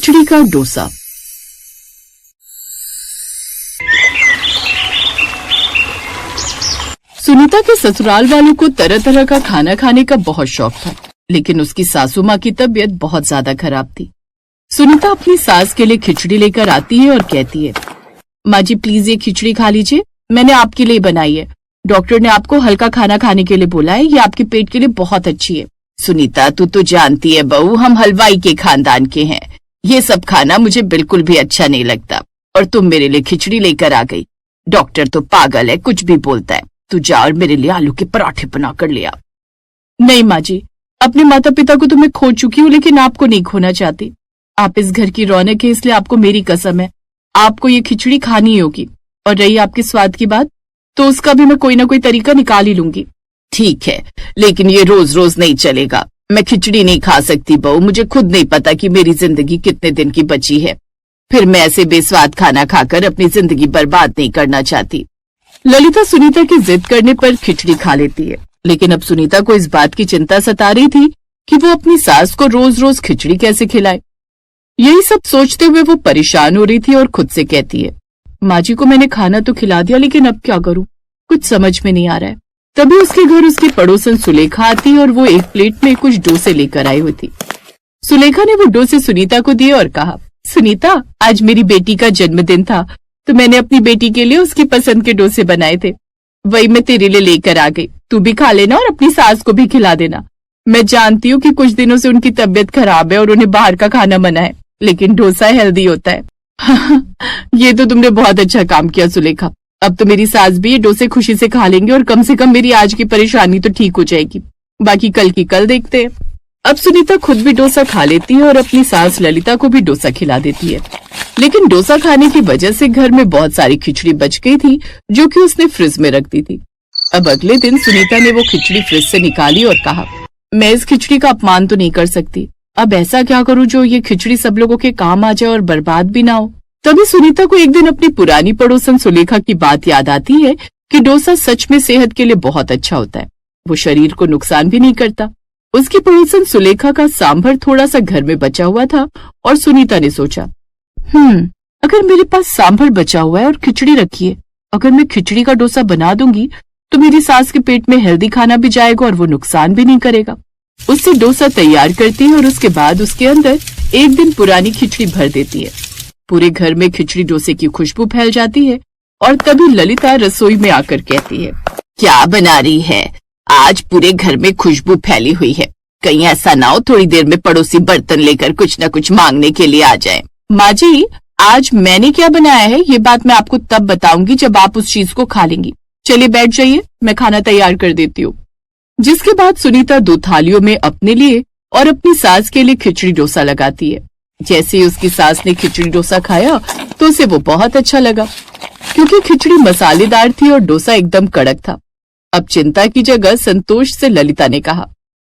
खिचड़ी का डोसा। सुनीता के ससुराल वालों को तरह तरह का खाना खाने का बहुत शौक था, लेकिन उसकी सासू माँ की तबीयत बहुत ज्यादा खराब थी। सुनीता अपनी सास के लिए खिचड़ी लेकर आती है और कहती है, माँ जी प्लीज ये खिचड़ी खा लीजिए, मैंने आपके लिए बनाई है। डॉक्टर ने आपको हल्का खाना खाने के लिए बोला है, ये आपके पेट के लिए बहुत अच्छी है। सुनीता तू तो जानती है बहू, हम हलवाई के खानदान के हैं, ये सब खाना मुझे बिल्कुल भी अच्छा नहीं लगता, और तुम मेरे लिए खिचड़ी लेकर आ गई। डॉक्टर तो पागल है, कुछ भी बोलता है। तू जा और मेरे लिए आलू के पराठे बना कर ले आ। नहीं माँ जी, अपने माता पिता को तो मैं खो चुकी हूँ, लेकिन आपको नहीं खोना चाहती। आप इस घर की रौनक है, इसलिए आपको मेरी कसम है, आपको ये खिचड़ी खानी होगी। और रही आपके स्वाद की बात, तो उसका भी मैं कोई ना कोई तरीका निकाल ही लूंगी। ठीक है, लेकिन ये रोज रोज नहीं चलेगा। मैं खिचड़ी नहीं खा सकती बहू, मुझे खुद नहीं पता कि मेरी जिंदगी कितने दिन की बची है। फिर मैं ऐसे बेस्वाद खाना खाकर अपनी जिंदगी बर्बाद नहीं करना चाहती। ललिता सुनीता की जिद करने पर खिचड़ी खा लेती है, लेकिन अब सुनीता को इस बात की चिंता सता रही थी कि वो अपनी सास को रोज रोज खिचड़ी कैसे खिलाए। यही सब सोचते हुए वो परेशान हो रही थी और खुद से कहती है, माँ जी को मैंने खाना तो खिला दिया, लेकिन अब क्या करूं, कुछ समझ में नहीं आ रहा है। तभी उसके घर उसकी पड़ोसन सुलेखा आती और वो एक प्लेट में कुछ डोसे लेकर आई हुई थी। सुलेखा ने वो डोसे सुनीता को दिए और कहा, सुनीता आज मेरी बेटी का जन्मदिन था, तो मैंने अपनी बेटी के लिए उसकी पसंद के डोसे बनाए थे, वही मैं तेरे लिए लेकर आ गई। तू भी खा लेना और अपनी सास को भी खिला देना। मैं जानती हूँ कि कुछ दिनों से उनकी तबीयत खराब है और उन्हें बाहर का खाना मना है, लेकिन डोसा हेल्दी होता है। ये तो तुमने बहुत अच्छा काम किया सुलेखा, अब तो मेरी सास भी ये डोसे खुशी से खा लेंगे और कम से कम मेरी आज की परेशानी तो ठीक हो जाएगी। बाकी कल की कल देखते हैं। अब सुनीता खुद भी डोसा खा लेती है और अपनी सास ललिता को भी डोसा खिला देती है, लेकिन डोसा खाने की वजह से घर में बहुत सारी खिचड़ी बच गई थी, जो कि उसने फ्रिज में रख दी थी। अब अगले दिन सुनीता ने वो खिचड़ी फ्रिज से निकाली और कहा, मैं इस खिचड़ी का अपमान तो नहीं कर सकती, अब ऐसा क्या करूं जो ये खिचड़ी सब लोगों के काम आ जाए और बर्बाद भी ना हो। तभी सुनीता को एक दिन अपनी पुरानी पड़ोसन सुलेखा की बात याद आती है कि डोसा सच में सेहत के लिए बहुत अच्छा होता है, वो शरीर को नुकसान भी नहीं करता। उसकी पड़ोसन सुलेखा का सांभर थोड़ा सा घर में बचा हुआ था और सुनीता ने सोचा, अगर मेरे पास सांभर बचा हुआ है और खिचड़ी रखी है, अगर मैं खिचड़ी का डोसा बना दूंगी तो मेरी सास के पेट में हेल्दी खाना भी जाएगा और वो नुकसान भी नहीं करेगा। उससे डोसा तैयार करती है और उसके बाद उसके अंदर एक दिन पुरानी खिचड़ी भर देती है। पूरे घर में खिचड़ी डोसे की खुशबू फैल जाती है और तभी ललिता रसोई में आकर कहती है, क्या बना रही है? आज पूरे घर में खुशबू फैली हुई है, कहीं ऐसा ना हो थोड़ी देर में पड़ोसी बर्तन लेकर कुछ न कुछ मांगने के लिए आ जाए। माँ जी, आज मैंने क्या बनाया है ये बात मैं आपको तब बताऊंगी जब आप उस चीज को खा लेंगी। चलिए बैठ जाइए, मैं खाना तैयार कर देती हूँ। जिसके बाद सुनीता 2 थालियों में अपने लिए और अपनी सास के लिए खिचड़ी डोसा लगाती है। जैसे ही उसकी सास ने खिचड़ी डोसा खाया तो उसे वो बहुत अच्छा लगा, क्योंकि खिचड़ी मसालेदार थी और डोसा एकदम कड़क था। अब चिंता की जगह संतोष से ललिता ने कहा,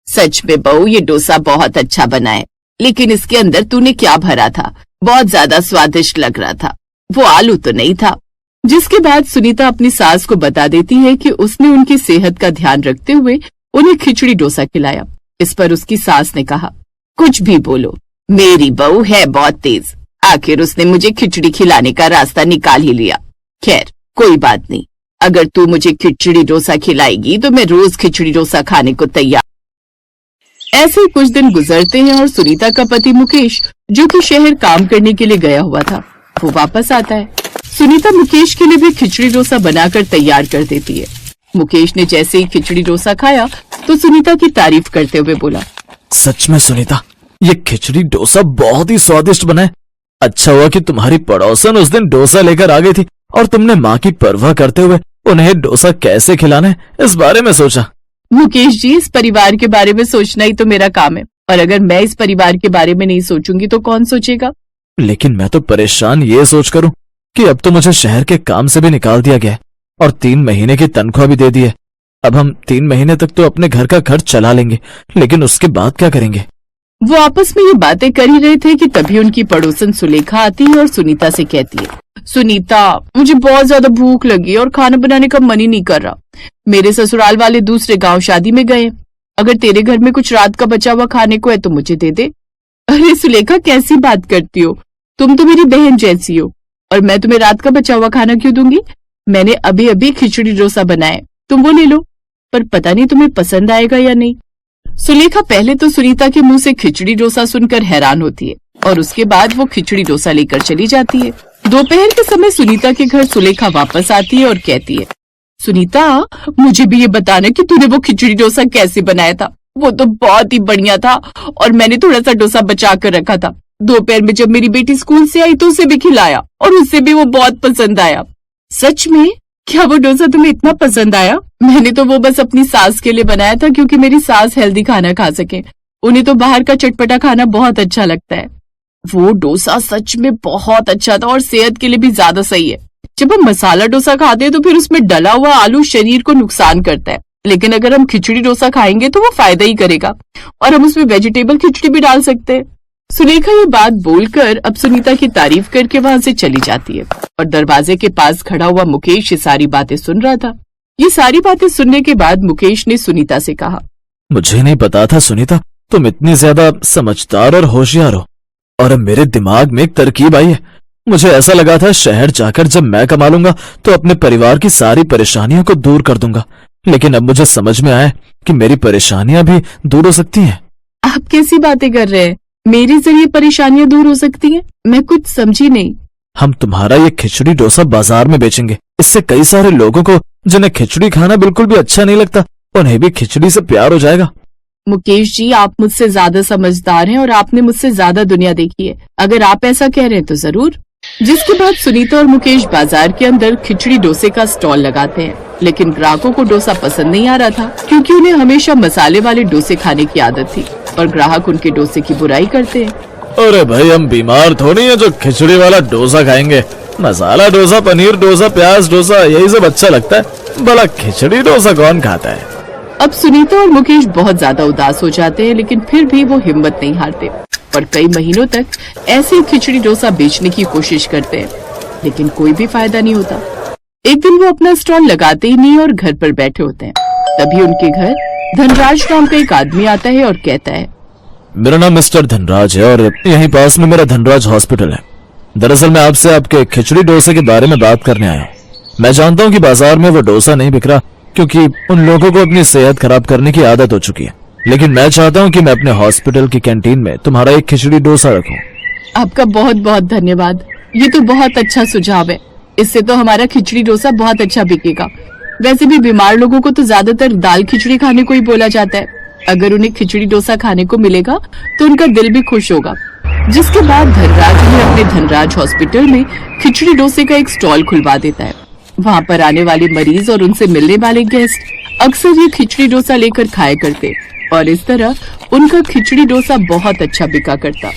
सच में बहू ये डोसा बहुत अच्छा बना है, लेकिन इसके अंदर तूने क्या भरा था? बहुत ज्यादा स्वादिष्ट लग रहा था, वो आलू तो नहीं था। जिसके बाद सुनीता अपनी सास को बता देती है कि उसने उनकी सेहत का ध्यान रखते हुए उन्हें खिचड़ी डोसा खिलाया। इस पर उसकी सास ने कहा, कुछ भी बोलो, मेरी बहू है बहुत तेज, आखिर उसने मुझे खिचड़ी खिलाने का रास्ता निकाल ही लिया। खैर कोई बात नहीं, अगर तू मुझे खिचड़ी डोसा खिलाएगी तो मैं रोज खिचड़ी डोसा खाने को तैयार। ऐसे ही कुछ दिन गुजरते हैं और सुनीता का पति मुकेश, जो कि शहर काम करने के लिए गया हुआ था, वो वापस आता है। सुनीता मुकेश के लिए भी खिचड़ी डोसा बनाकर तैयार कर देती है। मुकेश ने जैसे ही खिचड़ी डोसा खाया तो सुनीता की तारीफ करते हुए बोला, सच में सुनीता, ये खिचड़ी डोसा बहुत ही स्वादिष्ट बना है। अच्छा हुआ कि तुम्हारी पड़ोसन उस दिन डोसा लेकर आ गई थी और तुमने माँ की परवाह करते हुए उन्हें डोसा कैसे खिलाना है इस बारे में सोचा। मुकेश जी, इस परिवार के बारे में सोचना ही तो मेरा काम है, और अगर मैं इस परिवार के बारे में नहीं सोचूंगी तो कौन सोचेगा? लेकिन मैं तो परेशान ये सोच करूं कि अब तो मुझे शहर के काम से भी निकाल दिया गया है और 3 महीने की तनख्वाह भी दे दी है। अब हम 3 महीने तक तो अपने घर का खर्च चला लेंगे, लेकिन उसके बाद क्या करेंगे? वो आपस में ये बातें कर ही रहे थे कि तभी उनकी पड़ोसन सुलेखा आती है और सुनीता से कहती है, सुनीता, मुझे बहुत ज्यादा भूख लगी और खाना बनाने का मन ही नहीं कर रहा। मेरे ससुराल वाले दूसरे गांव शादी में गए, अगर तेरे घर में कुछ रात का बचा हुआ खाने को है तो मुझे दे दे। अरे सुलेखा, कैसी बात करती हो? तुम तो मेरी बहन जैसी हो, और मैं तुम्हें रात का बचा हुआ खाना क्यों दूंगी? मैंने अभी अभी खिचड़ी डोसा बनाया, तुम वो ले लो, पर पता नहीं तुम्हें पसंद आएगा या नहीं। सुलेखा पहले तो सुनीता के मुंह से खिचड़ी डोसा सुनकर हैरान होती है और उसके बाद वो खिचड़ी डोसा लेकर चली जाती है। दोपहर के समय सुनीता के घर सुलेखा वापस आती है और कहती है, सुनीता, मुझे भी ये बताना कि तूने वो खिचड़ी डोसा कैसे बनाया था। वो तो बहुत ही बढ़िया था और मैंने थोड़ा सा डोसा बचा कर रखा था। दोपहर में जब मेरी बेटी स्कूल से आई तो उसे भी खिलाया और उसे भी वो बहुत पसंद आया। सच में? क्या वो डोसा तुम्हें इतना पसंद आया? मैंने तो वो बस अपनी सास के लिए बनाया था क्योंकि मेरी सास हेल्दी खाना खा सके। उन्हें तो बाहर का चटपटा खाना बहुत अच्छा लगता है। वो डोसा सच में बहुत अच्छा था और सेहत के लिए भी ज्यादा सही है। जब हम मसाला डोसा खाते हैं तो फिर उसमें डला हुआ आलू शरीर को नुकसान करता है, लेकिन अगर हम खिचड़ी डोसा खाएंगे तो वो फायदा ही करेगा और हम उसमें वेजिटेबल खिचड़ी भी डाल सकते हैं। सुलेखा ये बात बोलकर अब सुनीता की तारीफ करके वहां से चली जाती है और दरवाजे के पास खड़ा हुआ मुकेश ये सारी बातें सुन रहा था। ये सारी बातें सुनने के बाद मुकेश ने सुनीता से कहा, मुझे नहीं पता था सुनीता, तुम इतनी ज्यादा समझदार और होशियार हो। और अब मेरे दिमाग में एक तरकीब आई है। मुझे ऐसा लगा था शहर जाकर जब मैं कमा लूंगा तो अपने परिवार की सारी परेशानियों को दूर कर दूंगा, लेकिन अब मुझे समझ में आया कि मेरी परेशानियां भी दूर हो सकती हैं। आप कैसी बातें कर रहे हैं? मेरे जरिए परेशानियां दूर हो सकती हैं? मैं कुछ समझी नहीं। हम तुम्हारा ये खिचड़ी डोसा बाजार में बेचेंगे। इससे कई सारे लोगों को जिन्हें खिचड़ी खाना बिल्कुल भी अच्छा नहीं लगता, उन्हें भी खिचड़ी से प्यार हो जाएगा। मुकेश जी, आप मुझसे ज्यादा समझदार हैं और आपने मुझसे ज्यादा दुनिया देखी है। अगर आप ऐसा कह रहे हैं तो जरूर। जिसके बाद सुनीता और मुकेश बाजार के अंदर खिचड़ी डोसे का स्टॉल लगाते हैं, लेकिन ग्राहकों को डोसा पसंद नहीं आ रहा था क्योंकि उन्हें हमेशा मसाले वाले डोसे खाने की आदत थी और ग्राहक उनके डोसे की बुराई करते हैं। अरे भाई, हम बीमार थोड़ी है जो खिचड़ी वाला डोसा खाएंगे। मसाला डोसा, पनीर डोसा, प्याज डोसा, यही सब अच्छा लगता है। भला खिचड़ी डोसा कौन खाता है? अब सुनीता और मुकेश बहुत ज्यादा उदास हो जाते हैं, लेकिन फिर भी वो हिम्मत नहीं हारते और कई महीनों तक ऐसे ही खिचड़ी डोसा बेचने की कोशिश करते हैं, लेकिन कोई भी फायदा नहीं होता। एक दिन वो अपना स्टॉल लगाते ही नहीं और घर पर बैठे होते हैं। तभी उनके घर धनराज नाम का एक आदमी आता है और कहता है, मेरा नाम मिस्टर धनराज है और यहीं पास में मेरा धनराज हॉस्पिटल है। दरअसल मैं आपसे आपके खिचड़ी डोसे के बारे में बात करने आया हूँ। मैं जानता हूँ कि बाजार में वो डोसा नहीं बिक रहा क्योंकि उन लोगों को अपनी सेहत खराब करने की आदत हो चुकी है, लेकिन मैं चाहता हूँ कि मैं अपने हॉस्पिटल की कैंटीन में तुम्हारा एक खिचड़ी डोसा रखूं। आपका बहुत बहुत धन्यवाद। ये तो बहुत अच्छा सुझाव है। इससे तो हमारा खिचड़ी डोसा बहुत अच्छा बिकेगा। वैसे भी बीमार लोगों को तो ज्यादातर दाल खिचड़ी खाने को ही बोला जाता है। अगर उन्हें खिचड़ी डोसा खाने को मिलेगा तो उनका दिल भी खुश होगा। जिसके बाद धनराज उन्हें अपने धनराज हॉस्पिटल में खिचड़ी डोसे का एक स्टॉल खुलवा देता है। वहाँ पर आने वाले मरीज और उनसे मिलने वाले गेस्ट अक्सर ये खिचड़ी डोसा लेकर खाया करते और इस तरह उनका खिचड़ी डोसा बहुत अच्छा बिका करता।